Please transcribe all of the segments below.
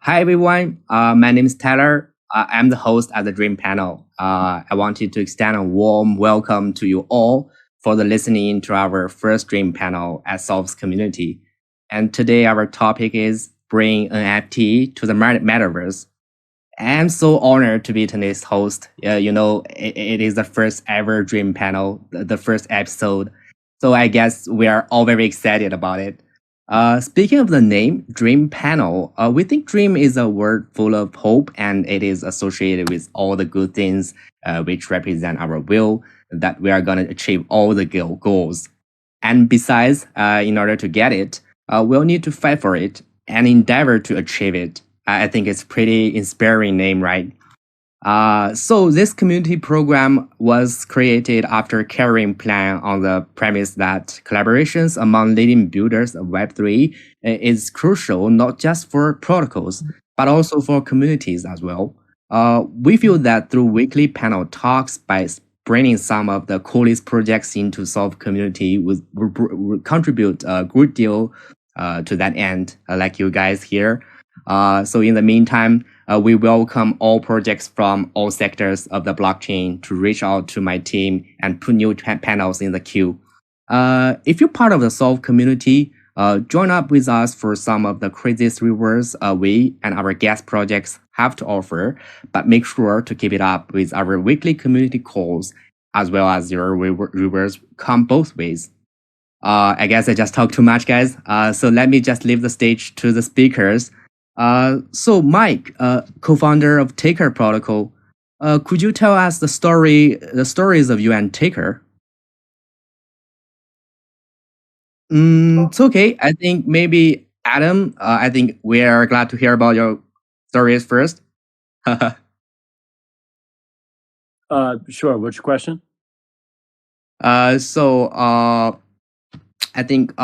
Hi everyone, my name is Tyler. I'm the host at the Dream Panel. I wanted to extend a warm welcome to you all for the listening to our first Dream Panel at Solv's community. And today our topic is bring NFT to the Metaverse. I'm so honored to be today's host. It is the first ever Dream Panel, the first episode. So I guess we are all very excited about it. Speaking of the name, Dream Panel, we think dream is a word full of hope and it is associated with all the good things which represent our will that we are going to achieve all the goals. And besides, in order to get it, we'll need to fight for it and endeavor to achieve it. I think it's pretty inspiring name, right? So this community program was created after carrying plan on the premise that collaborations among leading builders of Web3 is crucial not just for protocols, but also for communities as well. We feel that through weekly panel talks by bringing some of the coolest projects into Solv community would contribute a good deal to that end, like you guys here. So in the meantime, we welcome all projects from all sectors of the blockchain to reach out to my team and put new panels in the queue. If you're part of the Solv community, join up with us for some of the craziest rewards we and our guest projects have to offer, but make sure to keep it up with our weekly community calls, as well as your rewards come both ways. I guess I just talked too much, guys. So let me just leave the stage to the speakers. So Mike, co-founder of Taker Protocol, could you tell us the stories of you and Taker? It's okay. I think maybe Adam. I think we are glad to hear about your stories first. Sure. What's your question? I think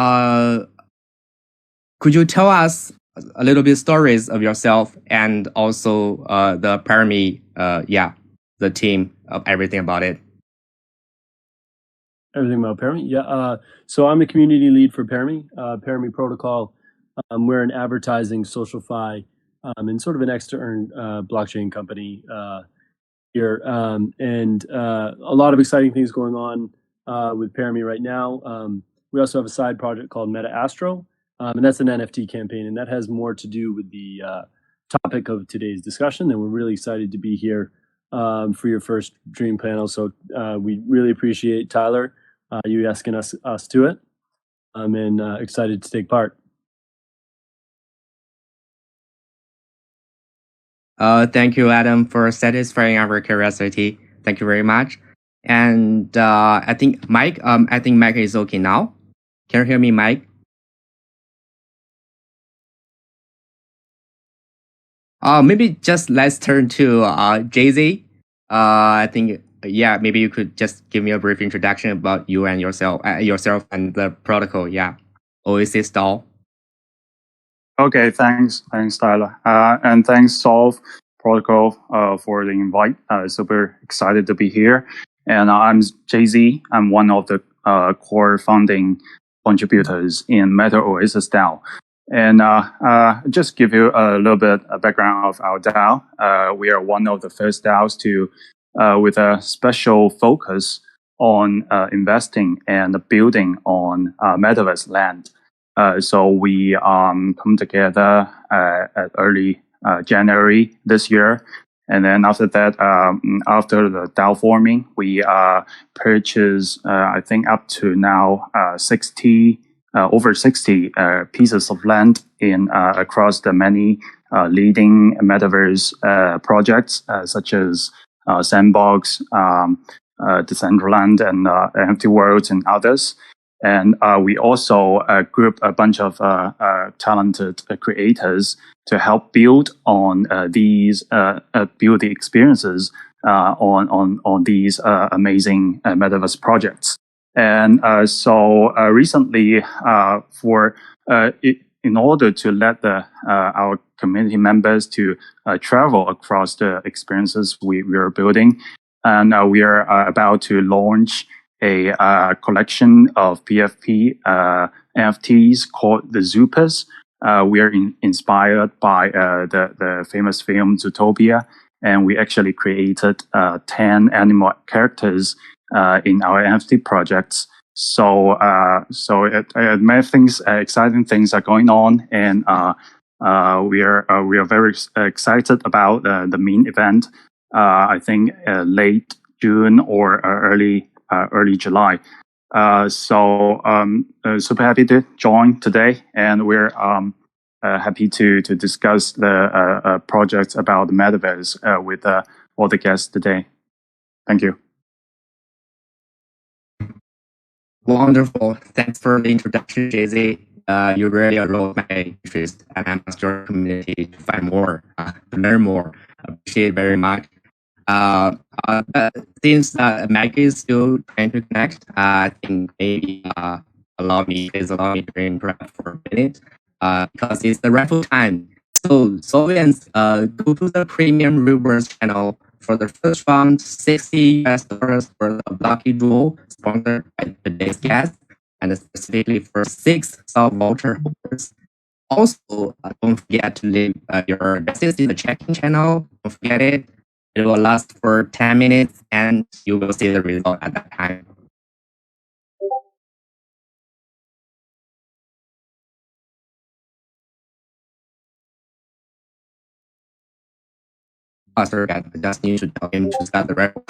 could you tell us a little bit stories of yourself and also the Parami, the team of everything about it. Everything about Parami? Yeah. So I'm the community lead for Parami, Parami Protocol. We're an advertising, social fi, and sort of an extern blockchain company here. And a lot of exciting things going on with Parami right now. We also have a side project called Meta Astro, and that's an NFT campaign, and that has more to do with the topic of today's discussion. And we're really excited to be here for your first Dream panel. So we really appreciate Tyler, you asking us to it. And excited to take part. Thank you, Adam, for satisfying our curiosity. Thank you very much. And I think Mike is okay now. Can you hear me, Mike? Maybe just let's turn to Jay-Z. I think, maybe you could just give me a brief introduction about you and yourself and the protocol. Yeah, Oasis DAO. Okay, thanks, Tyler, and thanks Solv Protocol for the invite. Super excited to be here. And I'm Jay-Z. I'm one of the core founding contributors in Meta Oasis DAO. And just give you a little bit of background of our DAO. We are one of the first DAOs to, with a special focus on investing and building on Metaverse land. So we come together at early January this year. And then after that, after the DAO forming, we purchased, I think up to now, over 60 pieces of land in across the many leading Metaverse projects, such as Sandbox, Decentralized, and NFT Worlds, and others. And we also group a bunch of talented creators to help build on these build the experiences on these amazing Metaverse projects. And so recently, in order to let our community members to travel across the experiences we are building, and we are about to launch a collection of PFP NFTs called the Zoopers. we are inspired by the famous film Zootopia, and we actually created 10 animal characters in our NFT projects. So many things, exciting things are going on, and we are very excited about the main event. I think late June or early July. Super happy to join today, and we're happy to discuss the projects about the Metaverse with all the guests today. Thank you. Wonderful. Thanks for the introduction, JZ. You really aroused my interest, and I'm asked your community to find more, to learn more. Appreciate it very much. Since Maggie is still trying to connect, I think maybe allow me to interrupt for a minute because it's the raffle time. So Solvians, go to the premium rewards channel for the first round, $60 for the lucky draw sponsored by today's guest, and specifically for 6 Solv voucher holders. Also, don't forget to leave your message in the check-in channel. Don't forget it. It will last for 10 minutes, and you will see the result at that time. Oh, sorry, I just need to tell him to start the record.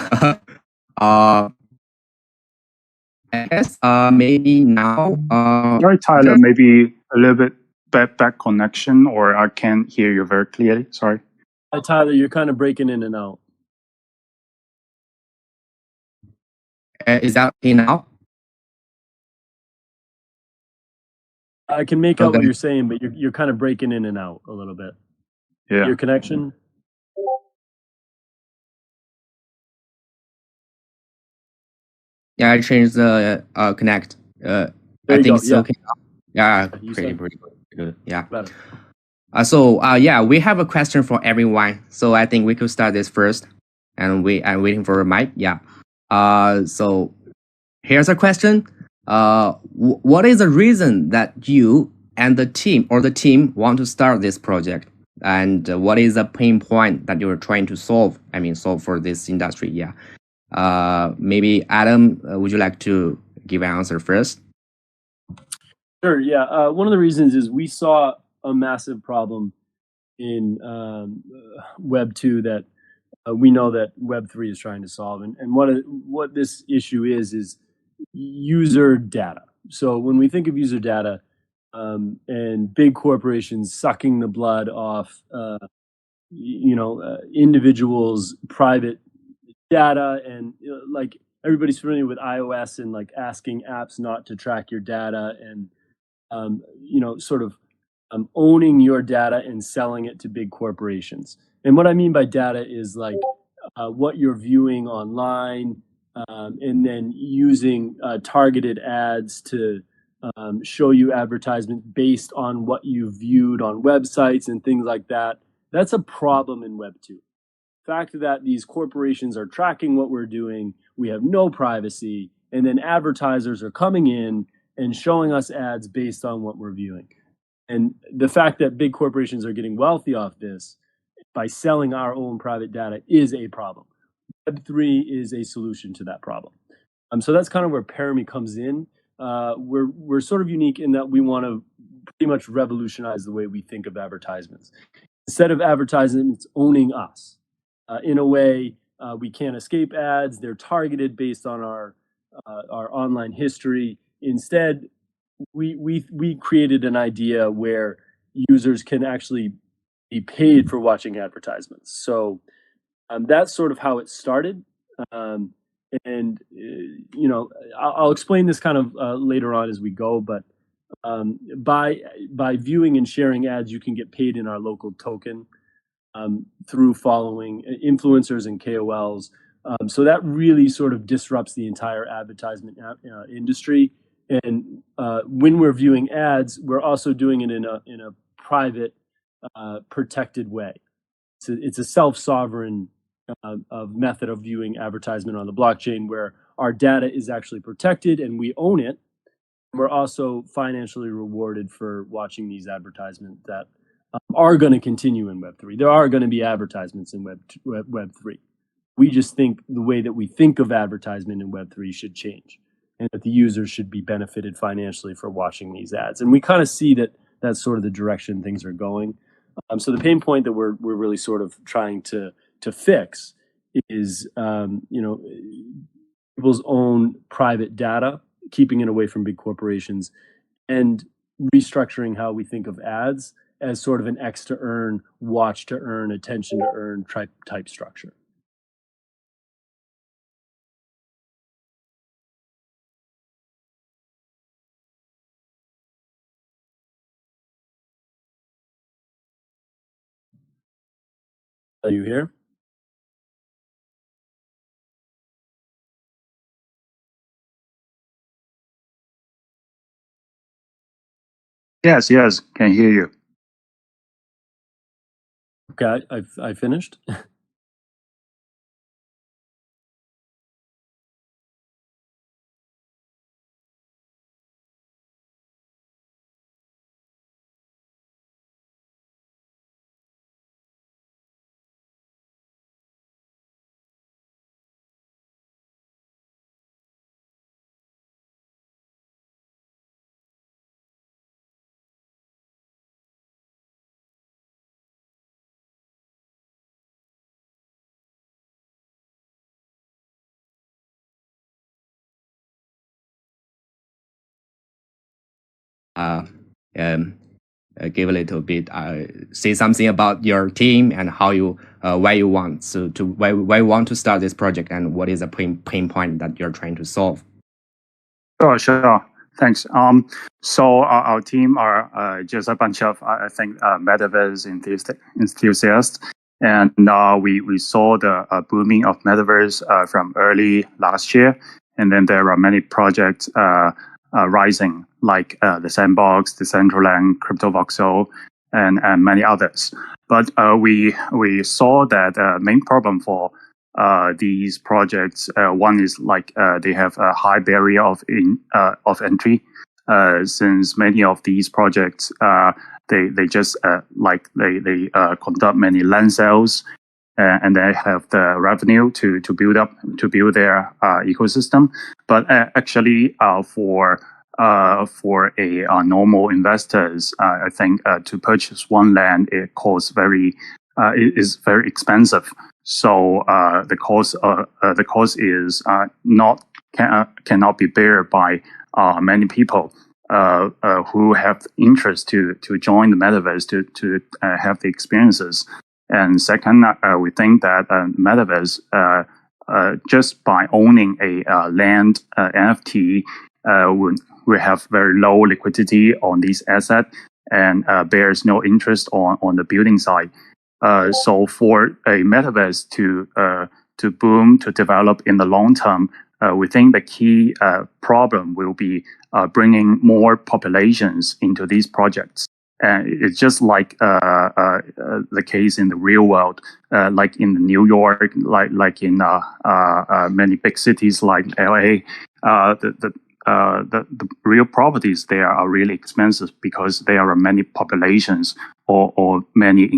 I guess maybe now. Sorry, Tyler, maybe a little bit bad connection, or I can't hear you very clearly. Sorry. Tyler, you're kind of breaking in and out. Is that okay now? I can make out what you're saying, but you're kind of breaking in and out a little bit. Yeah. Your connection? Yeah, I changed the connect. I think it's okay now. Yeah, pretty good. Yeah. We have a question for everyone. So I think we could start this first, and I'm waiting for a mic. Yeah. So here's a question. What is the reason that you and the team want to start this project? And what is the pain point that you're trying to solve? I mean, solve for this industry. Yeah. Maybe Adam, would you like to give an answer first? Sure. Yeah. One of the reasons is we saw a massive problem in Web 2 that we know that Web 3 is trying to solve. And what this issue is user data. So when we think of user data and big corporations sucking the blood off, individuals' private data, and like everybody's familiar with iOS and like asking apps not to track your data, and owning your data and selling it to big corporations. And what I mean by data is like what you're viewing online, and then using targeted ads to show you advertisements based on what you viewed on websites and things like that. That's a problem in Web 2. The fact that these corporations are tracking what we're doing, we have no privacy, and then advertisers are coming in and showing us ads based on what we're viewing. And the fact that big corporations are getting wealthy off this by selling our own private data is a problem. Web3 is a solution to that problem. So that's kind of where Parami comes in. We're sort of unique in that we want to pretty much revolutionize the way we think of advertisements. Instead of advertisements owning us, in a way, we can't escape ads. They're targeted based on our online history. Instead, we created an idea where users can actually be paid for watching advertisements. So that's sort of how it started. I'll explain this kind of later on as we go. But by viewing and sharing ads, you can get paid in our local token through following influencers and KOLs. So that really sort of disrupts the entire advertisement industry. And when we're viewing ads, we're also doing it in a private, protected way. It's a self-sovereign method of viewing advertisement on the blockchain, where our data is actually protected and we own it. We're also financially rewarded for watching these advertisements that are going to continue in Web3. There are going to be advertisements in Web3. We just think the way that we think of advertisement in Web3 should change, and that the users should be benefited financially for watching these ads. And we kind of see that that's sort of the direction things are going. So the pain point that we're really sort of trying to fix is people's own private data, keeping it away from big corporations, and restructuring how we think of ads as sort of an X to earn, watch to earn, attention to earn type structure. Are you here? Yes, can hear you. Okay, I finished. Give a little bit, say something about your team and how you, why you want why you want to start this project, and what is the pain point that you're trying to solve. Sure. Thanks. So our team are just a bunch of, I think, Metaverse enthusiasts, and we saw the booming of Metaverse from early last year, and then there are many projects rising, like the Sandbox, Decentralized, Voxel, and many others. But we saw that main problem for these projects, one is like they have a high barrier of entry, since many of these projects they just they conduct many land sales, and they have the revenue to build their ecosystem. But actually, for a normal investors, I think to purchase one land, it costs it is very expensive. So the cost is cannot be borne by many people who have interest to join the Metaverse to have the experiences. And second, we think that Metaverse, just by owning a land NFT, will have very low liquidity on these assets, and bears no interest on the building side. So for a Metaverse to boom, to develop in the long term, we think the key problem will be bringing more populations into these projects. And it's just like the case in the real world, like in New York, like in many big cities like LA. The real properties there are really expensive because there are many populations or many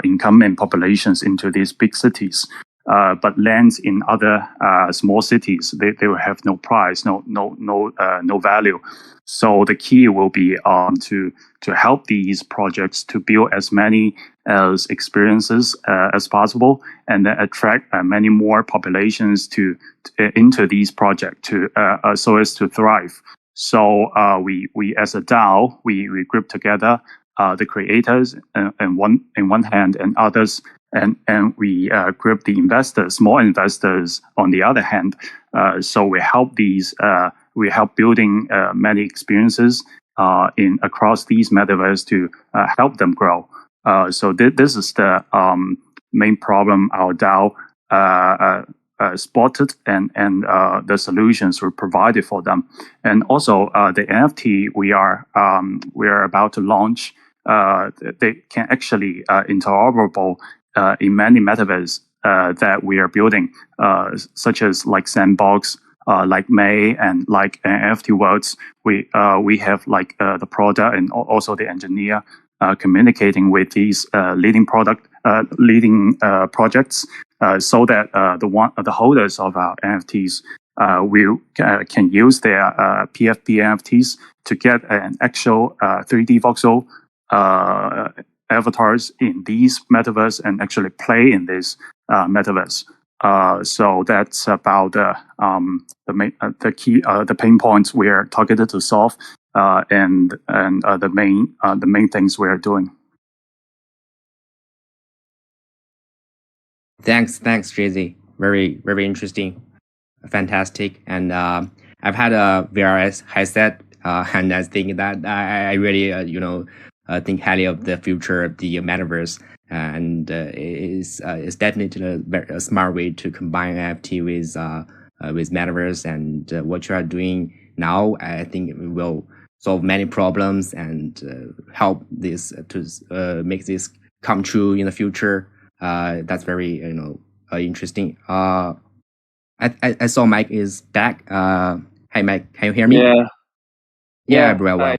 incumbent populations into these big cities. But lands in other small cities, they will have no price, no value. So the key will be to help these projects to build as many experiences as possible, and then attract many more populations into these projects so as to thrive. So we as a DAO, we group together the creators in one hand, and others, and we group the investors, small investors, on the other hand. So we help building many experiences across these metaverse to help them grow. So this is the main problem our DAO spotted, and the solutions were provided for them. And also the NFT we are about to launch, they can actually interoperable in many metaverse that we are building, such as like Sandbox, like May and like NFT Worlds, we have like the product and also the engineer communicating with these leading projects, so that the holders of our NFTs can use their PFP NFTs to get an actual 3D voxel avatars in these metaverse and actually play in this metaverse. So that's about the pain points we're targeted to solve, and the main things we're doing. Thanks, Jay-Z. Very interesting, fantastic. And I've had a VRS headset, and I think that I really think highly of the future of the metaverse, and it's definitely a smart way to combine NFT with metaverse. And what you are doing now, I think it will solve many problems and help this to make this come true in the future. That's very interesting. I saw Mike is back. Hi Mike, can you hear me? Yeah, bro. Well,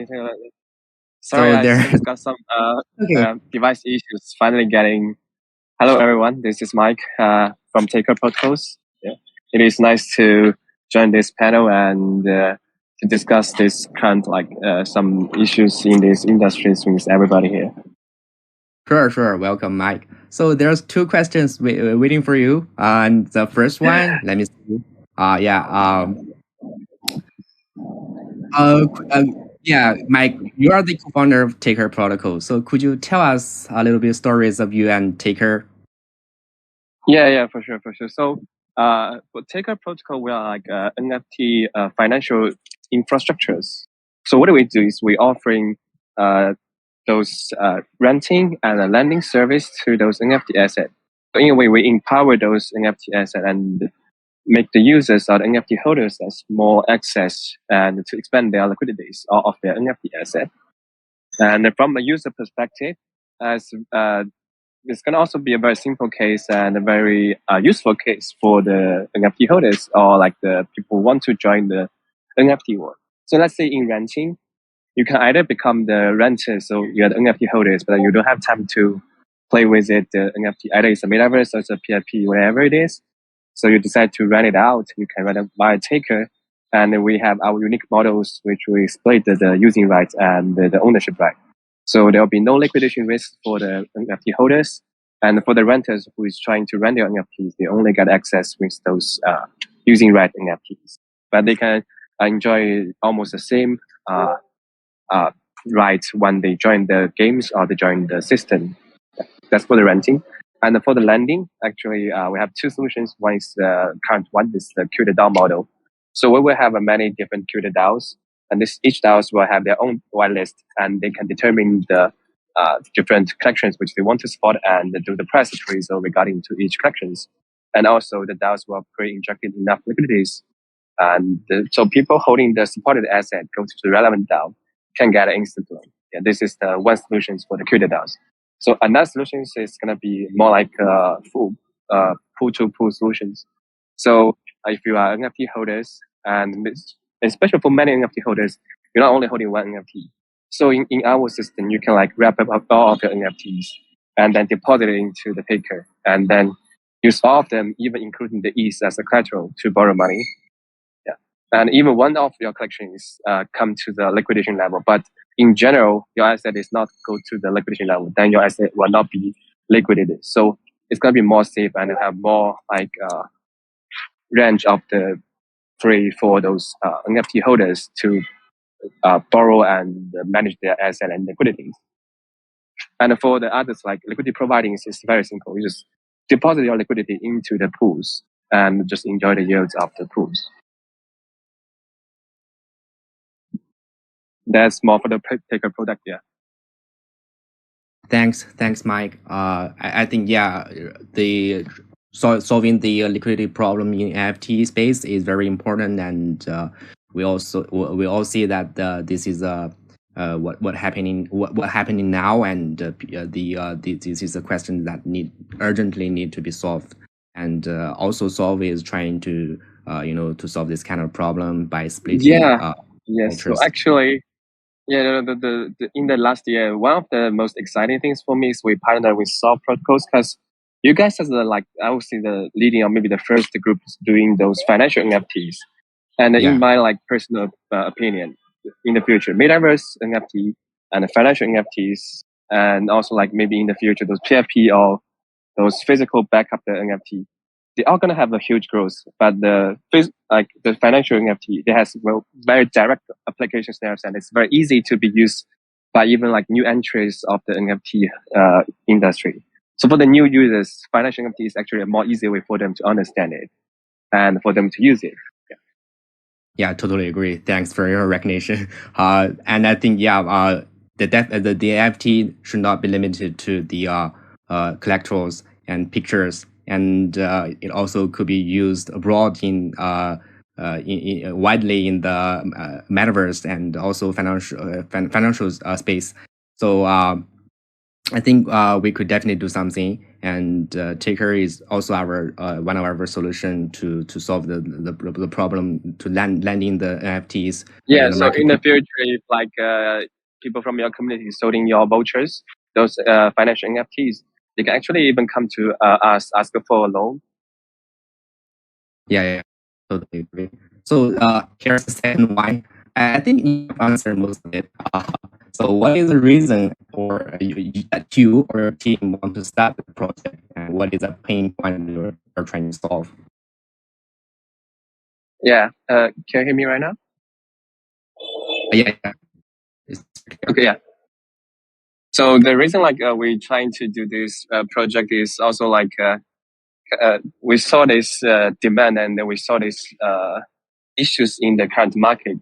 sorry, so I there- just got some Okay. device issues. Finally getting. Hello, everyone. This is Mike from Taker Protocols. Yeah, it is nice to join this panel and to discuss this kind some issues in this industries with everybody here. Sure. Welcome, Mike. So there's two questions waiting for you. And the first one, let me see. Mike, you are the co-founder of Taker Protocol. So could you tell us a little bit stories of you and Taker? Yeah, for sure. So, for Taker Protocol, we are like NFT financial infrastructures. So what do we do is we offering those renting and lending service to those NFT assets. So in a way, we empower those NFT assets and make the users or the NFT holders as more access and to expand their liquidities of their NFT asset. And from a user perspective, as this can also be a very simple case and a very useful case for the NFT holders or like the people who want to join the NFT world. So let's say in renting, you can either become the renter, so you're the NFT holders, but you don't have time to play with it. The NFT, either it's a Metaverse or it's a PFP, whatever it is. So you decide to rent it out. You can rent it by a taker. And we have our unique models, which we split the using rights and the ownership right. So there will be no liquidation risk for the NFT holders. And for the renters who is trying to rent their NFTs, they only get access with those using right NFTs. But they can enjoy almost the same rights when they join the games or they join the system. That's for the renting. And for the lending, actually, we have two solutions. One is the current one, is the QDAO model. So we will have many different QDAOs, and each DAOs will have their own whitelist, and they can determine the different collections which they want to support and do the price appraisal regarding to each collections. And also the DAOs will pre-injected enough liquidities. And so people holding the supported asset go to the relevant DAO can get an instant loan. Yeah, this is the one solution for the QDAOs. So another solution is going to be more like full pool-to-pool solutions. So if you are NFT holders, and especially for many NFT holders, you're not only holding one NFT. So in our system, you can like wrap up all of your NFTs and then deposit it into the taker, and then use all of them, even including the ETH as a collateral to borrow money. Yeah, and even one of your collections come to the liquidation level, but in general, your asset is not go to the liquidation level, then your asset will not be liquidated. So it's going to be more safe and have more like range of the free for those NFT holders to borrow and manage their asset and liquidity. And for the others, like liquidity providing is very simple. You just deposit your liquidity into the pools and just enjoy the yields of the pools. That's more for the taker product, yeah. Thanks, Mike. I think solving the liquidity problem in NFT space is very important, and we all see that this is what happening now, and this is a question that urgently need to be solved. And also Solv is trying to to solve this kind of problem by splitting Yes. So vouchers? actually, in the last year, one of the most exciting things for me is we partner with Solv Protocols, because you guys are I would say the leading or maybe the first group doing those financial NFTs. And in my personal opinion, in the future, Metaverse NFT and the financial NFTs, and also maybe in the future those PFP or those physical backup the NFT, they are gonna have a huge growth. But the financial NFT, they has very direct applications there, and it's very easy to be used by even new entries of the NFT industry. So for the new users, financial NFT is actually a more easy way for them to understand it and for them to use it. Yeah, totally agree. Thanks for your recognition. And I think the NFT should not be limited to the collectibles and pictures, and it also could be used abroad widely in the metaverse and also financial space. So I think we could definitely do something, and Taker is also our one of our solution to solve the problem to landing the NFTs. Yeah, so in the future, if people from your community selling your vouchers, those financial NFTs, they can actually even come to us, ask for a loan. Yeah, totally agree. So here's the second one. I think you answered most of it. So what is the reason for that you or your team want to start the project, and what is the pain point you're trying to solve? Yeah, can you hear me right now? Yeah. Okay, yeah. So the reason we're trying to do this project is also we saw this demand, and then we saw these issues in the current market.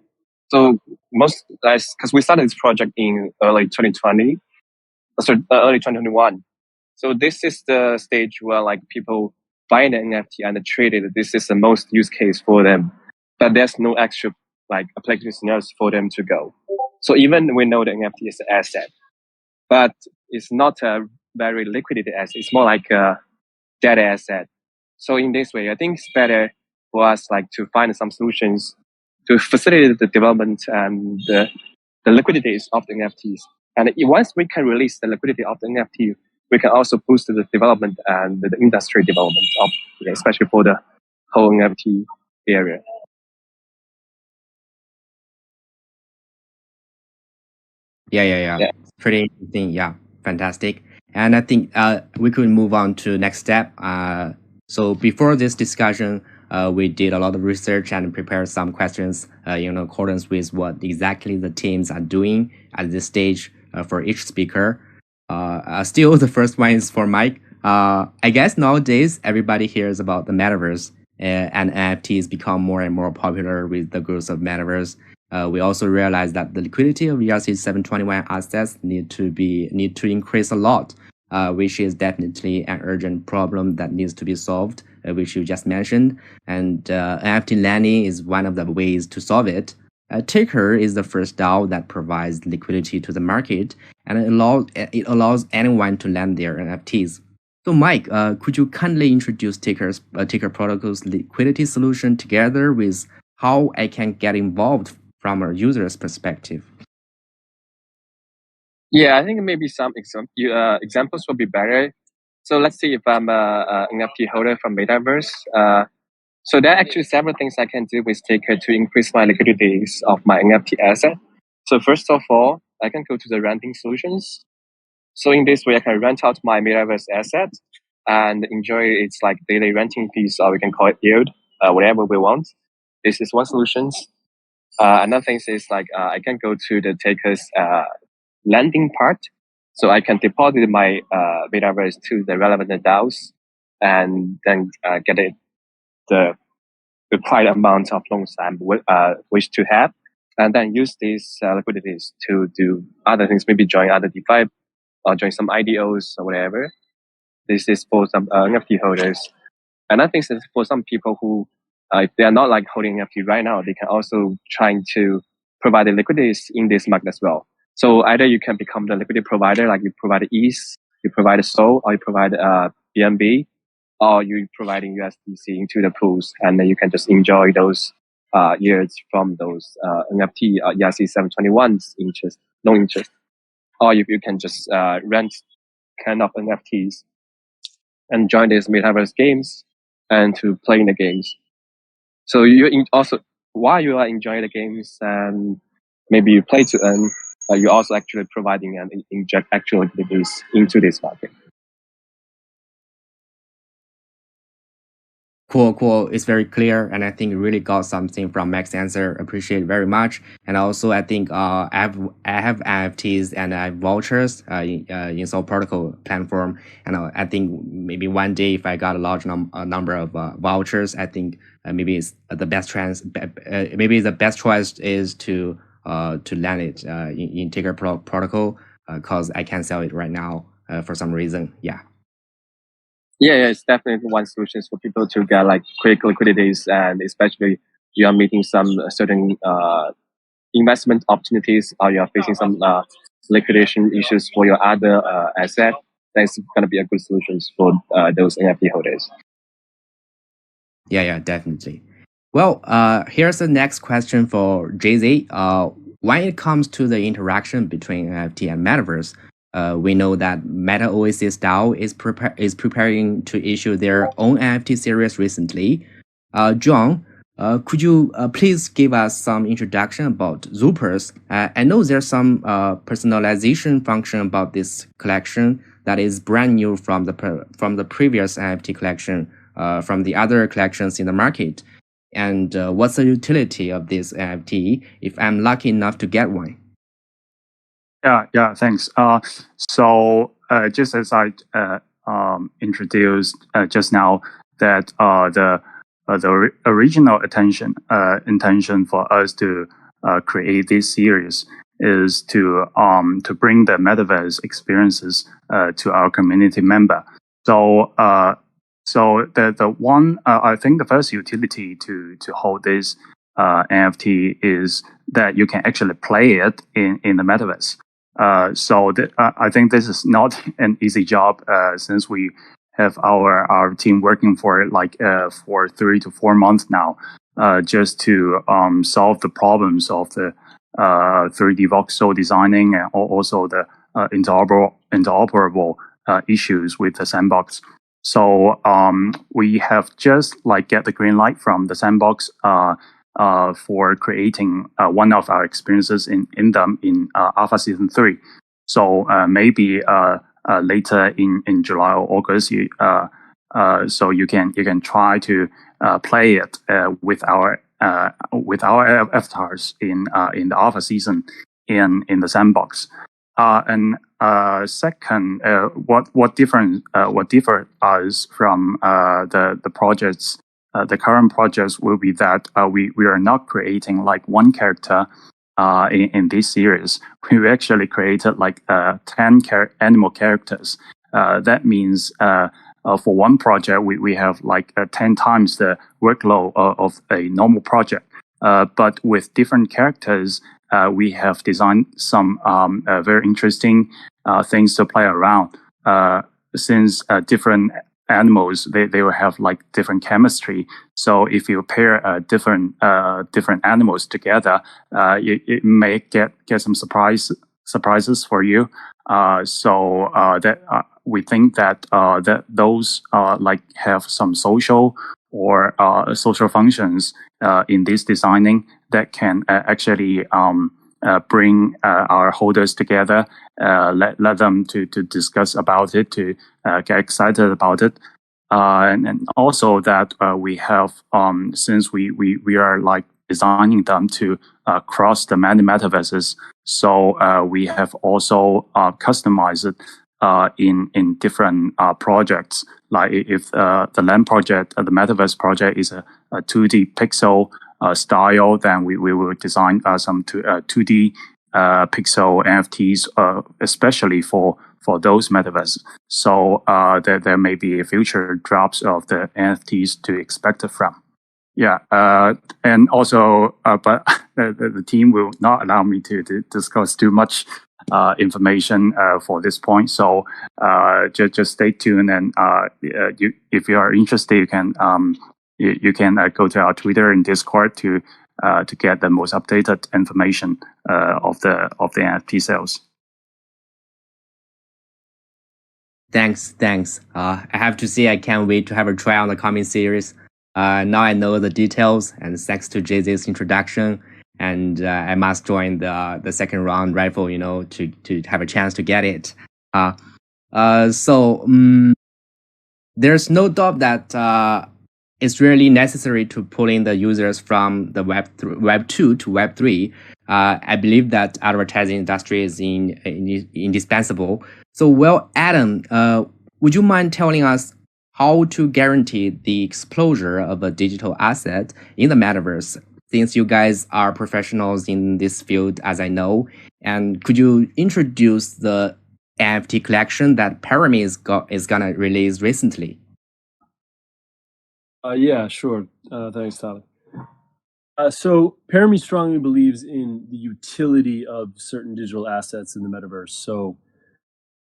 So because we started this project in early 2020, early 2021. So this is the stage where people buy the NFT and trade it. This is the most use case for them, but there's no actual application scenarios for them to go. So even we know the NFT is an asset, but it's not a very liquidity asset. It's more like a data asset. So in this way, I think it's better for us to find some solutions to facilitate the development and the liquidities of the NFTs. And once we can release the liquidity of the NFT, we can also boost the development and the industry development of, especially for the whole NFT area. Yeah. Pretty interesting. Yeah, fantastic. And I think we could move on to next step. So before this discussion, we did a lot of research and prepared some questions in accordance with what exactly the teams are doing at this stage for each speaker. Still, the first one is for Mike. I guess nowadays everybody hears about the metaverse, and NFTs become more and more popular with the growth of metaverse. We also realize that the liquidity of ERC 721 assets need to increase a lot, which is definitely an urgent problem that needs to be solved, which you just mentioned. And NFT lending is one of the ways to solve it. Taker is the first DAO that provides liquidity to the market, and it allows anyone to lend their NFTs. So, Mike, could you kindly introduce Taker Protocol's liquidity solution together with how I can get involved from a user's perspective? Yeah, I think maybe some examples would be better. So let's see if I'm an NFT holder from Metaverse. So there are actually several things I can do with Taker to increase my liquidities of my NFT asset. So first of all, I can go to the renting solutions. So in this way, I can rent out my Metaverse asset and enjoy its daily renting fees, or we can call it yield, whatever we want. This is one solution. Another thing is I can go to the Taker's lending part. So I can deposit my Metaverse to the relevant DAOs and then get the required amount of loans I wish to have, and then use these liquidities to do other things, maybe join other DeFi or join some IDOs or whatever. This is for some NFT holders. And I think for some people who, if they are not holding NFT right now, they can also try to provide the liquidities in this market as well. So either you can become the liquidity provider, you provide ETH, you provide SOL, or you provide BNB. or you providing USDC into the pools, and then you can just enjoy those yields from those NFT ERC 721's interest, no interest, or if you can just rent kind of NFTs and join these metaverse games and to play in the games. So also while you are enjoying the games and maybe you play to earn, you're also actually providing and inject actual liquidities into this market. Cool. It's very clear, and I think you really got something from Max's answer. Appreciate it very much. And also, I think I have NFTs and I have vouchers in Solv Protocol platform. And I think maybe one day if I got a large number of vouchers, I think maybe it's the best maybe the best choice is to land it in Ticker Protocol because I can't sell it right now for some reason. Yeah, it's definitely one solution for people to get like quick liquidities, and especially you are meeting some certain investment opportunities, or you are facing some liquidation issues for your other asset. That's going to be a good solution for those NFT holders. Yeah, definitely. Well, here's the next question for Jay-Z. When it comes to the interaction between NFT and Metaverse, we know that Meta Oasis DAO is preparing to issue their own NFT series recently. John, could you please give us some introduction about Zoopers? I know there's some personalization function about this collection that is brand new from the previous NFT collection, from the other collections in the market. And what's the utility of this NFT if I'm lucky enough to get one? Yeah, thanks. So just as I introduced just now, that the original intention for us to create this series is to bring the metaverse experiences to our community member. So the one I think the first utility to hold this NFT is that you can actually play it in the metaverse. I think this is not an easy job since we have our team working for it for 3 to 4 months now, just to solve the problems of the 3D voxel designing and also the interoperable issues with the sandbox. So we have just get the green light from the sandbox for creating one of our experiences in them in Alpha Season 3. So maybe later in July or August, so you can try to play it with our avatars in the Alpha Season in the sandbox. And second, what differ us from the projects. The current projects will be that we are not creating one character in this series. We actually created 10 animal characters. That means for one project we have 10 times the workload of a normal project. But with different characters, we have designed some very interesting things to play around. Since different animals, they will have different chemistry. So if you pair different animals together, it may get some surprises for you. So that we think that those have some social or social functions in this designing that can actually bring our holders together, let them to discuss about it, to get excited about it, and also that we have since we are designing them to cross the many metaverses, so we have also customized it in different projects. Like if the land project, the metaverse project is a 2D pixel style, then we will design some 2D pixel NFTs, especially for those metaverses. So there may be future drops of the NFTs to expect from. Yeah, and also, but the team will not allow me to discuss too much information for this point. So just stay tuned, and if you are interested, you can go to our Twitter and Discord to get the most updated information of the NFT sales. Thanks. I have to say I can't wait to have a try on the coming series. Now I know the details, and thanks to JZ's introduction, and I must join the second round rifle, to have a chance to get it. So there's no doubt that it's really necessary to pull in the users from the Web 2 to Web 3. I believe that advertising industry is indispensable. So, well, Adam, would you mind telling us how to guarantee the exposure of a digital asset in the metaverse, since you guys are professionals in this field, as I know? And could you introduce the NFT collection that Parami is gonna release recently? Yeah, sure. Thanks, Tyler. So Parami strongly believes in the utility of certain digital assets in the metaverse. So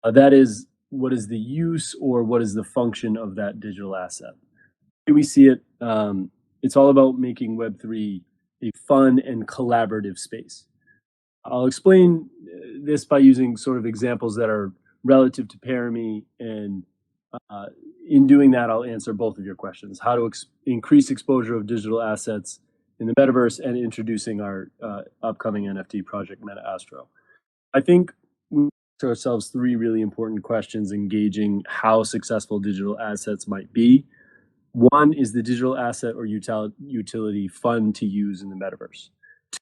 that is, what is the use or what is the function of that digital asset? The way we see it, it's all about making Web3 a fun and collaborative space. I'll explain this by using sort of examples that are relative to Parami, and in doing that, I'll answer both of your questions: how to increase exposure of digital assets in the metaverse, and introducing our upcoming NFT project, MetaAstro. I think we ask ourselves three really important questions engaging how successful digital assets might be. One, is the digital asset or utility fun to use in the metaverse?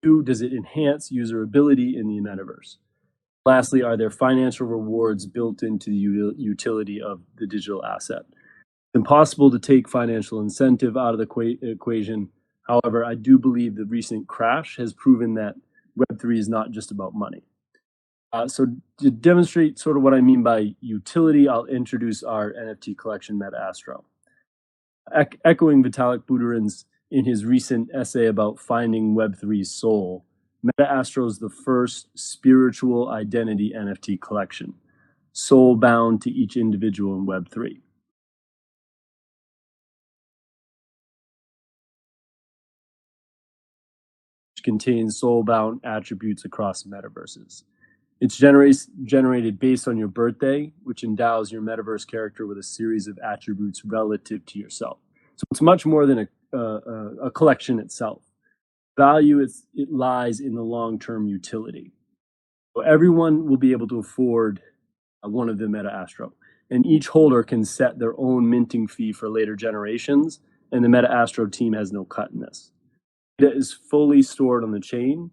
Two, does it enhance usability in the metaverse? Lastly, are there financial rewards built into the utility of the digital asset? It's impossible to take financial incentive out of the equation. However, I do believe the recent crash has proven that Web3 is not just about money. So to demonstrate sort of what I mean by utility, I'll introduce our NFT collection, MetaAstro. Echoing Vitalik Buterin's in his recent essay about finding Web3's soul, MetaAstro is the first spiritual identity NFT collection, soul bound to each individual in Web3. Which contains soul bound attributes across metaverses. It's generated based on your birthday, which endows your metaverse character with a series of attributes relative to yourself. So it's much more than a collection itself. Value it lies in the long-term utility. So everyone will be able to afford one of the MetaAstro, and each holder can set their own minting fee for later generations, and the MetaAstro team has no cut in this. Data is fully stored on the chain.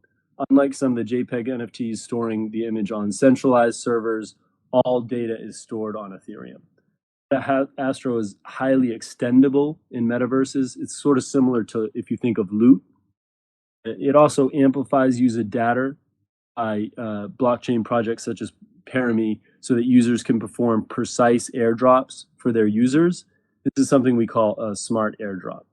Unlike some of the JPEG NFTs storing the image on centralized servers, all data is stored on Ethereum. MetaAstro is highly extendable in metaverses. It's sort of similar to, if you think of loot. It also amplifies user data by blockchain projects such as Parami, so that users can perform precise airdrops for their users. This is something we call a smart airdrop.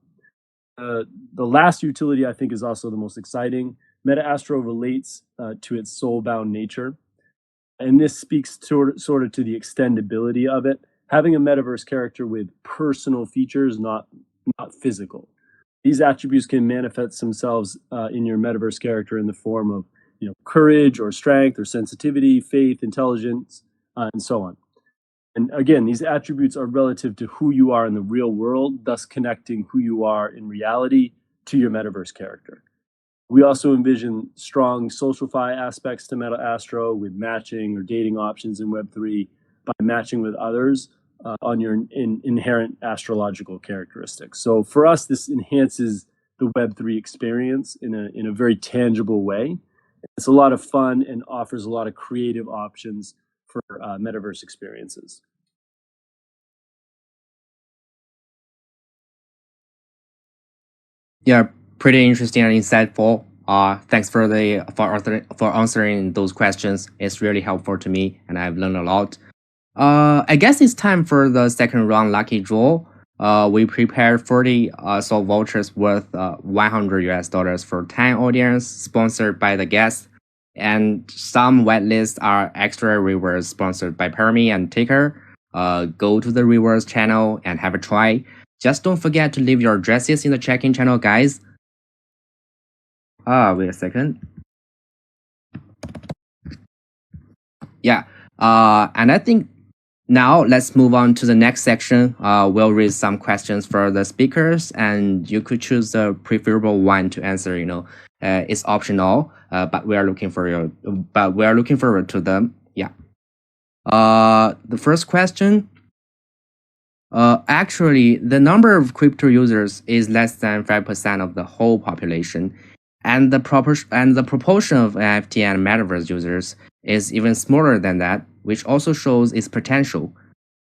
The last utility I think is also the most exciting. MetaAstro relates to its soul-bound nature, and this speaks sort of to the extendability of it. Having a metaverse character with personal features, not physical. These attributes can manifest themselves in your metaverse character in the form of, courage or strength or sensitivity, faith, intelligence, and so on. And again, these attributes are relative to who you are in the real world, thus connecting who you are in reality to your metaverse character. We also envision strong socialify aspects to MetaAstro with matching or dating options in Web3 by matching with others on your inherent astrological characteristics. So for us, this enhances the Web3 experience in a very tangible way. It's a lot of fun and offers a lot of creative options for metaverse experiences. Yeah, pretty interesting and insightful. Thanks for answering those questions. It's really helpful to me, and I've learned a lot. I guess it's time for the second round lucky draw. We prepared 40 Solv vouchers worth $100 for 10 audience, sponsored by the guests. And some whitelists are extra rewards sponsored by Permi and Taker. Go to the rewards channel and have a try. Just don't forget to leave your addresses in the check-in channel, guys. Wait a second. Yeah. And I think now let's move on to the next section. We'll read some questions for the speakers, and you could choose the preferable one to answer. It's optional, but we are looking forward to them. Yeah. The first question. Actually, the number of crypto users is less than 5% of the whole population, and the proportion of NFT and Metaverse users is even smaller than that, which also shows its potential.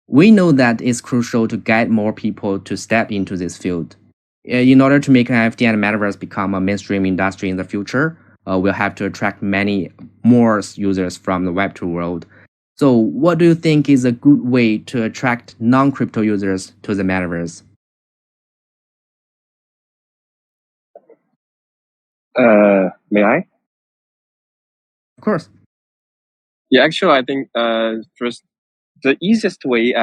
We know that it's crucial to get more people to step into this field. In order to make NFT and Metaverse become a mainstream industry in the future, we'll have to attract many more users from the Web2 world. So what do you think is a good way to attract non-crypto users to the Metaverse? May I? Of course. Yeah, actually, I think first the easiest way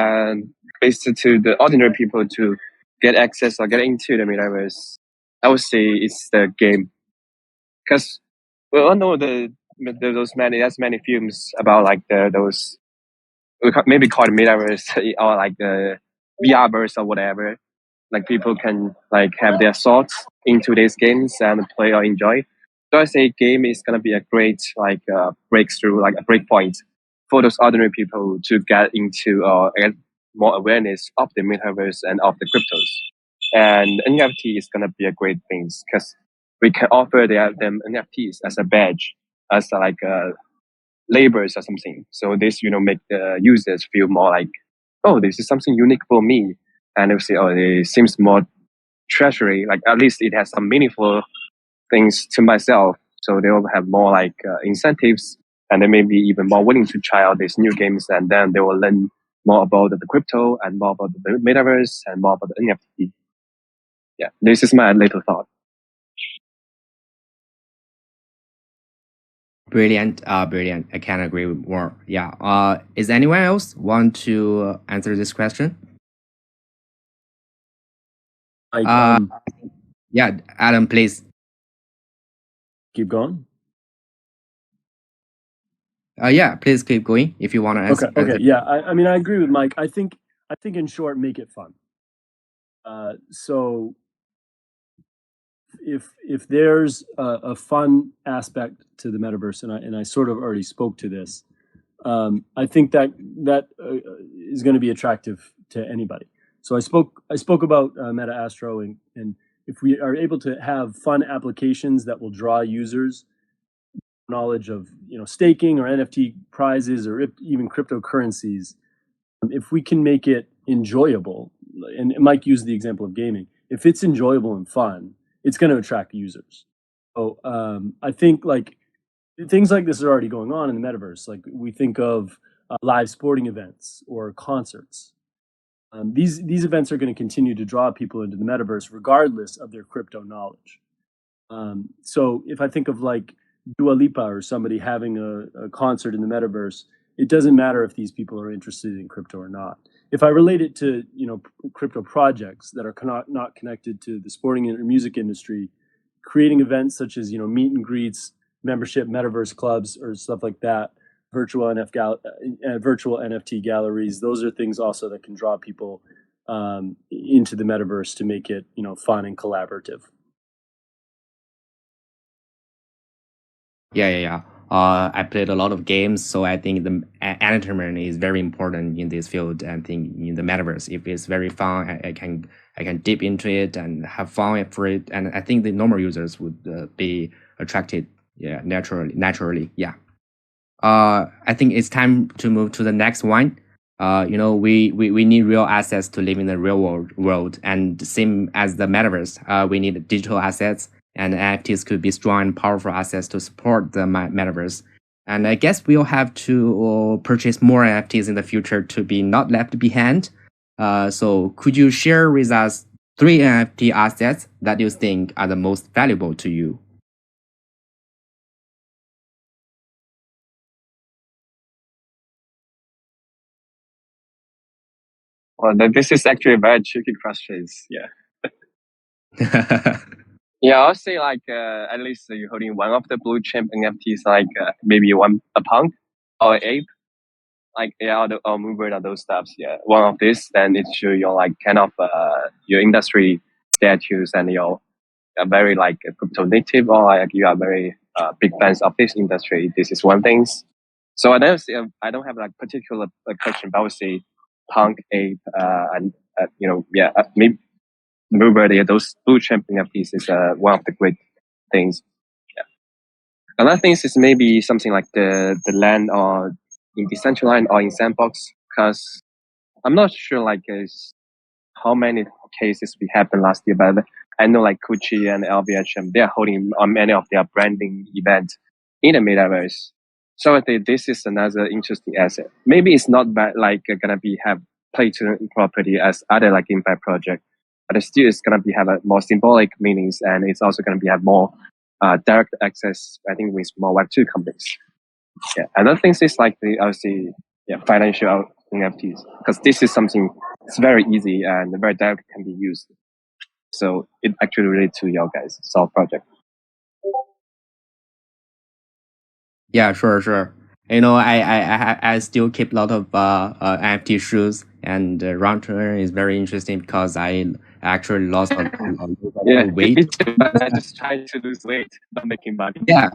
is to the ordinary people to get access or get into the metaverse. I would say it's the game, because we all know there's many films about like those maybe called metaverse or like the VR verse or whatever. Like people can like have their thoughts into these games and play or enjoy. So I say game is gonna be a great like breakthrough, like a breakpoint for those ordinary people to get into get more awareness of the metaverse and of the cryptos. And NFT is gonna be a great thing because we can offer them NFTs as a badge, as like labels or something. So this make the users feel more like, oh, this is something unique for me, and they say, oh, it seems more treasury. Like at least it has some meaningful things to myself. So they will have more like incentives, and they may be even more willing to try out these new games, and then they will learn more about the crypto and more about the metaverse and more about the NFT. Yeah, this is my little thought. Brilliant, brilliant. I can't agree more. Yeah. Is anyone else want to answer this question? Yeah, Adam, please. Keep going. Yeah, please keep going if you want to answer. Okay. Yeah, I mean, I agree with Mike. I think in short, make it fun. So if there's a fun aspect to the metaverse, and I sort of already spoke to this, I think that is going to be attractive to anybody. So I spoke about Meta Astro, and if we are able to have fun applications that will draw users, knowledge of staking or NFT prizes or even cryptocurrencies, if we can make it enjoyable, and Mike used the example of gaming, if it's enjoyable and fun, it's going to attract users. So I think like things like this are already going on in the metaverse. Like we think of live sporting events or concerts. These events are going to continue to draw people into the metaverse regardless of their crypto knowledge. So if I think of like Dua Lipa or somebody having a concert in the metaverse, it doesn't matter if these people are interested in crypto or not. If I relate it to crypto projects that are not connected to the sporting or music industry, creating events such as meet and greets, membership metaverse clubs or stuff like that, virtual NFT galleries, those are things also that can draw people into the metaverse to make it fun and collaborative. Yeah. I played a lot of games, so I think the entertainment is very important in this field. And think in the metaverse, if it's very fun, I can dip into it and have fun for it. And I think the normal users would be attracted, naturally. Yeah. I think it's time to move to the next one. We need real assets to live in the real world, and same as the metaverse, we need digital assets. And NFTs could be strong and powerful assets to support the metaverse. And I guess we'll have to purchase more NFTs in the future to be not left behind. So could you share with us 3 NFT assets that you think are the most valuable to you? Well, this is actually a very tricky question. Yeah. Yeah, I'll say like at least you're holding one of the blue chip NFTs, like maybe a punk or ape, like or mover or those stuffs. Yeah, one of these, then it show your like kind of your industry status and your very like crypto native or like you are very big fans of this industry. This is one thing. So I don't have like particular question, but I would say punk ape and maybe mover. Yeah, those blue chip NFTs is one of the great things. Yeah. Another thing is maybe something like the land or in decentralized or in sandbox, because I'm not sure like how many cases we happened last year, but I know like Gucci and LVMH, they are holding on many of their branding events in the metaverse. So I think this is another interesting asset. Maybe it's not bad, like gonna be have play to property as other like impact project, but it still is gonna be have a more symbolic meanings, and it's also gonna be have more direct access. I think with more Web2 companies. Yeah, another thing is like the obviously financial NFTs, because this is something it's very easy and very direct can be used. So it actually relates to your guys' Solv project. Yeah, sure. You know, I still keep a lot of NFT shoes, and round turn is very interesting because I actually lost a Yeah, weight. but I just try to lose weight, not making money. Yeah,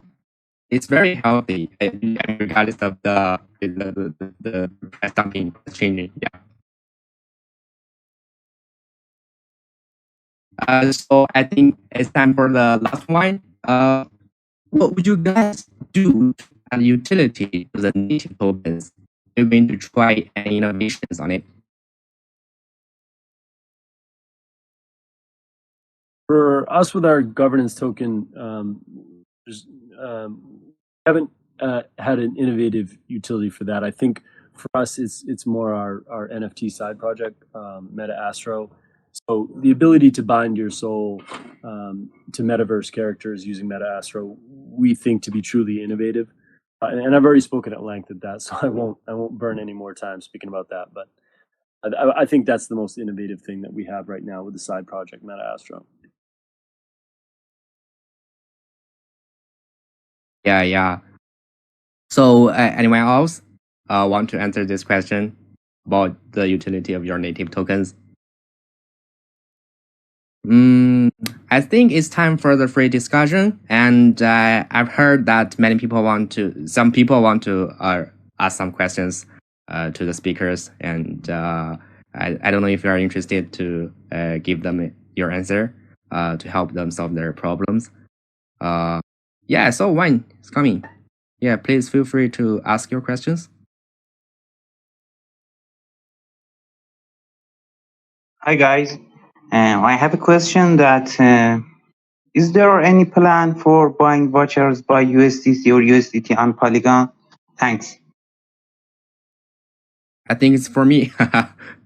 it's very healthy, regardless of the price dumping changing. Yeah. So I think it's time for the last one. What would you guys do to add utility to the native tokens? You're going to try any innovations on it? For us with our governance token, haven't had an innovative utility for that. I think for us, it's more our NFT side project, Meta Astro. So the ability to bind your soul to metaverse characters using Meta Astro, we think to be truly innovative. And I've already spoken at length at that, so I won't burn any more time speaking about that. But I think that's the most innovative thing that we have right now with the side project Meta Astro. Yeah. So anyone else want to answer this question about the utility of your native tokens? I think it's time for the free discussion, and I've heard that some people want to ask some questions to the speakers, and I don't know if you are interested to give them your answer to help them solve their problems. Yeah, so Wayne is coming. Yeah, please feel free to ask your questions. Hi guys, I have a question that is there any plan for buying vouchers by USDC or USDT on Polygon? Thanks. I think it's for me.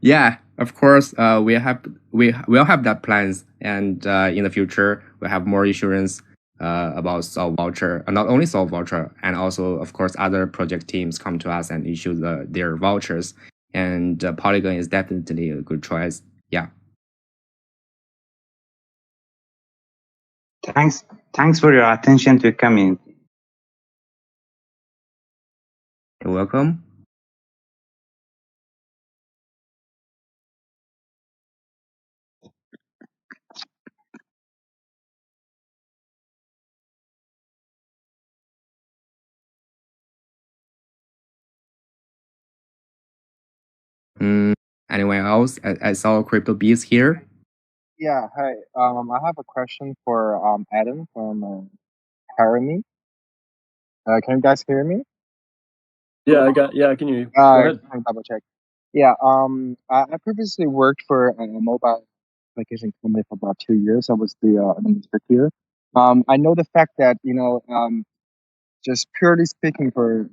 Yeah, of course. We'll have that plans, and in the future we'll have more assurance about Solv Voucher, not only Solv Voucher, and also of course other project teams come to us and issue their vouchers. And Polygon is definitely a good choice. Yeah. Thanks for your attention to community. You're welcome. Anyone else? I saw Crypto Bees here. Yeah, hi. I have a question for Adam from Haremy. Can you guys hear me? Yeah, I can hear you. Go ahead. Can I double check? Yeah. I previously worked for a mobile application company for about 2 years. I was the administrator. I know the fact that just purely speaking for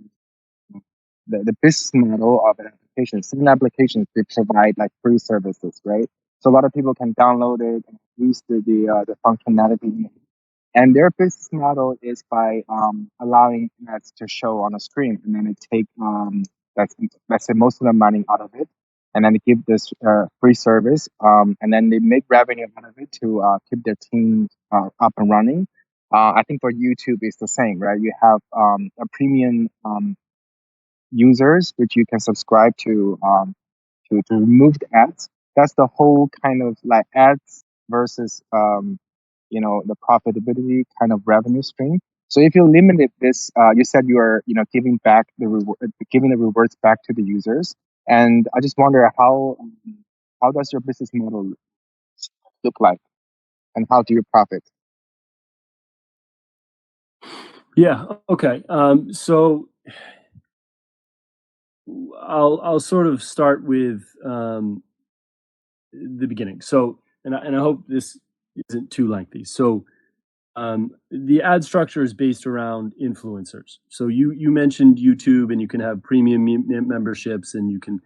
the business model of an application, certain applications they provide like free services, right? So a lot of people can download it and use the functionality. And their business model is by allowing ads to show on a screen, and then they take let's say most of the money out of it, and then they give this free service, and then they make revenue out of it to keep their team up and running. I think for YouTube it's the same, right? You have a premium users which you can subscribe to remove the ads. That's the whole kind of like ads versus the profitability kind of revenue stream. So if you limited this, you said you are giving back giving the rewards back to the users, and I just wonder how does your business model look like, and how do you profit? Yeah. Okay. So I'll sort of start with the beginning. So, and I hope this isn't too lengthy. So, the ad structure is based around influencers. So you mentioned YouTube, and you can have premium memberships, and you can.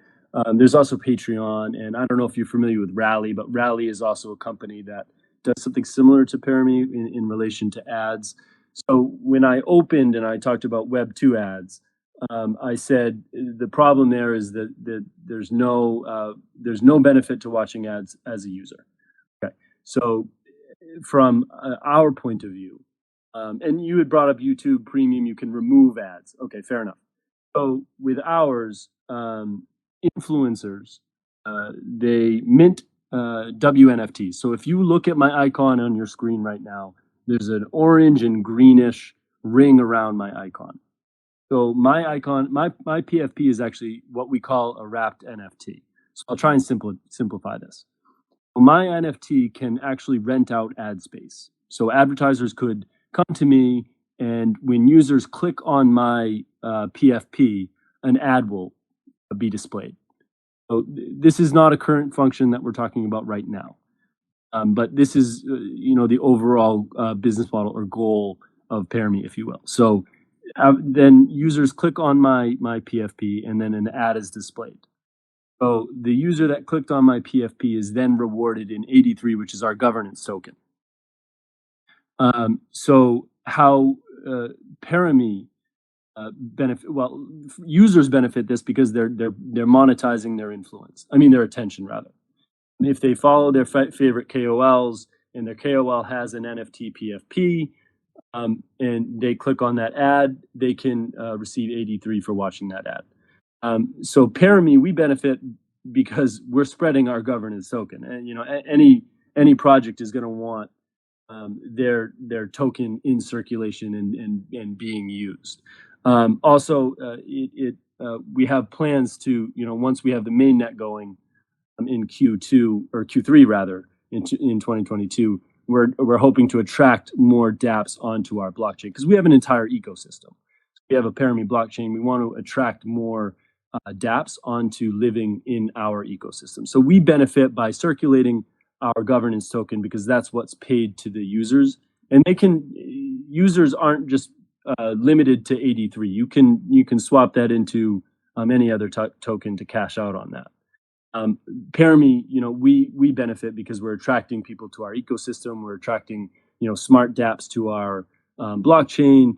There's also Patreon, and I don't know if you're familiar with Rally, but Rally is also a company that does something similar to Parami in relation to ads. So when I opened and I talked about Web 2 ads, I said the problem there is that there's no benefit to watching ads as a user. Okay, so from our point of view, and you had brought up YouTube Premium, you can remove ads. Okay, fair enough. So with ours, influencers, they mint WNFTs. So if you look at my icon on your screen right now, there's an orange and greenish ring around my icon. So my icon, my PFP is actually what we call a wrapped NFT. So I'll try and simplify this. My NFT can actually rent out ad space. So advertisers could come to me, and when users click on my PFP, an ad will be displayed. So this is not a current function that we're talking about right now, but this is the overall business model or goal of Parami, if you will. So then users click on my PFP, and then an ad is displayed. So the user that clicked on my PFP is then rewarded in 83, which is our governance token. So how Parami benefit? Well, users benefit this because they're monetizing their influence. I mean, their attention rather. If they follow their favorite KOLs, and their KOL has an NFT PFP, and they click on that ad, they can receive 83 for watching that ad. So Parami, we benefit because we're spreading our governance token, and any project is going to want their token in circulation and being used. Also, we have plans to once we have the mainnet going in Q2 or Q3 rather in 2022, we're hoping to attract more dApps onto our blockchain because we have an entire ecosystem. We have a Parami blockchain. We want to attract more dApps onto living in our ecosystem. So we benefit by circulating our governance token because that's what's paid to the users. And users aren't just limited to 83. You can swap that into any other token to cash out on that. Parami, we benefit because we're attracting people to our ecosystem. We're attracting smart dApps to our blockchain.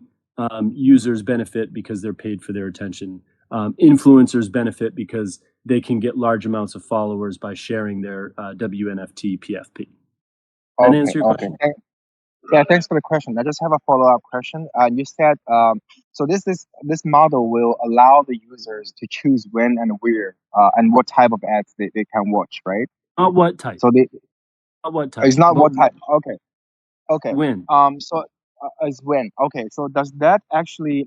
Users benefit because they're paid for their attention. Influencers benefit because they can get large amounts of followers by sharing their WNFT PFP. That answer your question? Yeah, thanks for the question. I just have a follow-up question. You said so this model will allow the users to choose when and where and what type of ads they can watch, right? Not what type. So not what type. It's not what type. Okay. When. So as when. Okay. So does that actually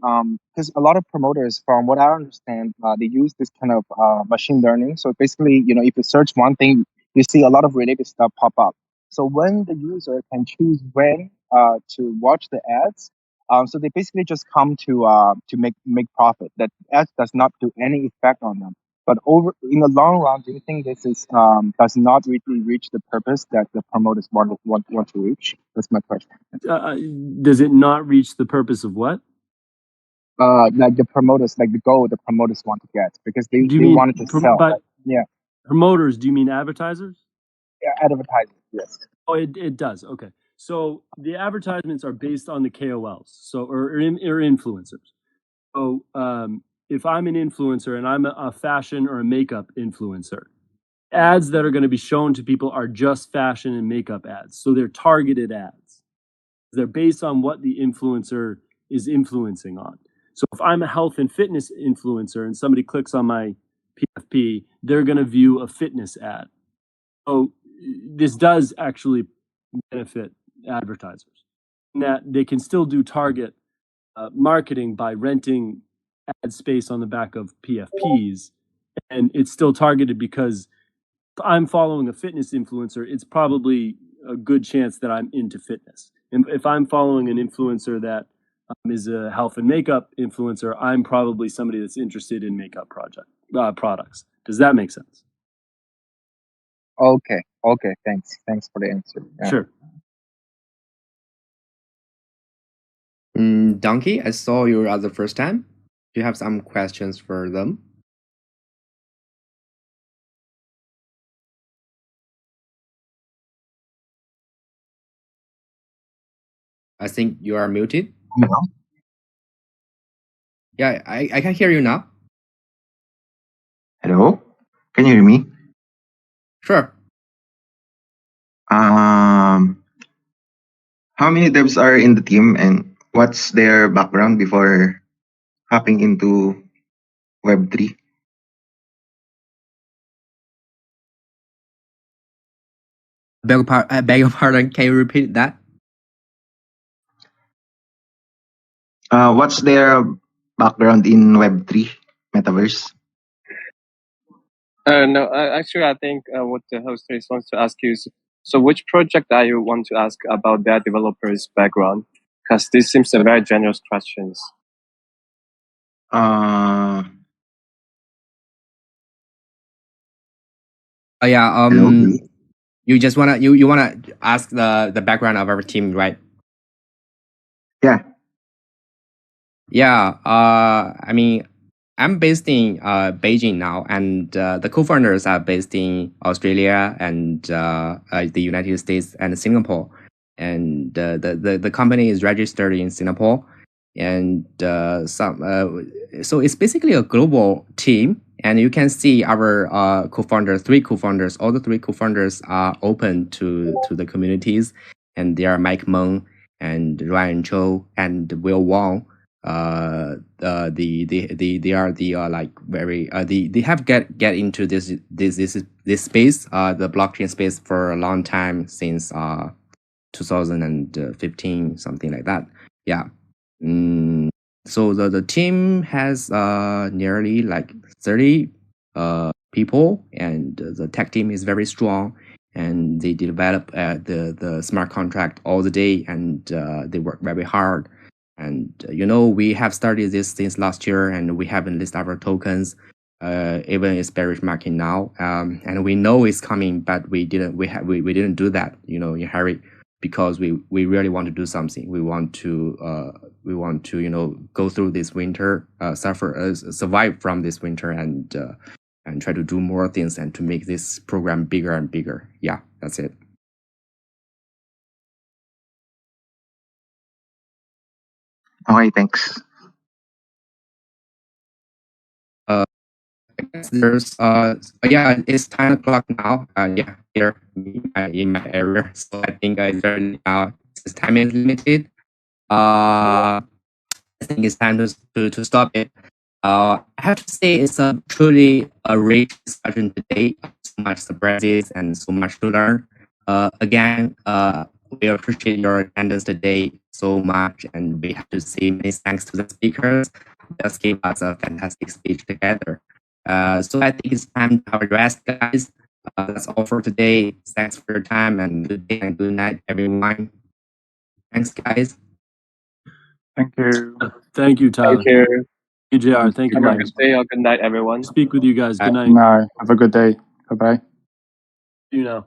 because a lot of promoters, from what I understand, they use this kind of machine learning. So basically, if you search one thing, you see a lot of related stuff pop up. So when the user can choose when to watch the ads, so they basically just come to make profit. That ads does not do any effect on them. But in the long run, do you think this is does not really reach the purpose that the promoters want to reach? That's my question. Does it not reach the purpose of what? Like the promoters, like the goal the promoters want to get, because they wanted to sell. Yeah. Promoters, do you mean advertisers? Yeah, advertisers, yes. Oh, it does. Okay. So the advertisements are based on the KOLs, or influencers. So if I'm an influencer and I'm a fashion or a makeup influencer, ads that are going to be shown to people are just fashion and makeup ads. So they're targeted ads. They're based on what the influencer is influencing on. So if I'm a health and fitness influencer and somebody clicks on my PFP, they're going to view a fitness ad. So this does actually benefit advertisers, in that they can still do target marketing by renting ad space on the back of PFPs, and it's still targeted because if I'm following a fitness influencer, it's probably a good chance that I'm into fitness. And if I'm following an influencer that is a health and makeup influencer, I'm probably somebody that's interested in makeup products. Does that make sense? Okay. Thanks for the answer. Yeah. Sure. Donkey, I saw you the first time. Do you have some questions for them? I think you are muted. Yeah, I can hear you now. Hello? Can you hear me? Sure. How many devs are in the team and what's their background before hopping into Web3? Beg your pardon. Can you repeat that? What's their background in Web3 Metaverse? No, actually, I think what the host wants to ask you is, so which project are you want to ask about their developer's background? Because this seems a very generous questions. Hello? You just you wanna ask the background of our team, right? Yeah. Yeah. I mean, I'm based in Beijing now, and the co-founders are based in Australia and the United States and Singapore. And the company is registered in Singapore, and so it's basically a global team. And you can see our three co-founders. All the three co-founders are open to the communities, and they are Mike Meng and Ryan Cho and Will Wong. They are the like very they have get into this space, the blockchain space, for a long time, since 2015, something like that. Yeah. So the team has nearly like 30 people, and the tech team is very strong, and they develop the smart contract all the day, and they work very hard. And we have started this since last year, and we haven't listed our tokens, even it's bearish market now. And we know it's coming, but we didn't do that, in hurry, because we really want to do something. We want to go through this winter, survive from this winter, and try to do more things and to make this program bigger and bigger. Yeah, that's it. Okay, thanks. I guess there's yeah, it's 10 o'clock now. Yeah, here in my area. So I think it's early now. This time is limited. I think it's time to stop it. I have to say it's truly a rich discussion today. So much surprises and so much to learn. Again, we appreciate your attendance today so much, and we have to say many thanks to the speakers who just gave us a fantastic speech together. So I think it's time to have a rest, guys. That's all for today. Thanks for your time, and good day and good night, everyone. Thanks, guys. Thank you. Thank you, Tyler. Thank you. JR, thank you, Have a Mike. good day or good night, everyone. Speak with you guys. Good night. No, have a good day. Bye bye. You know.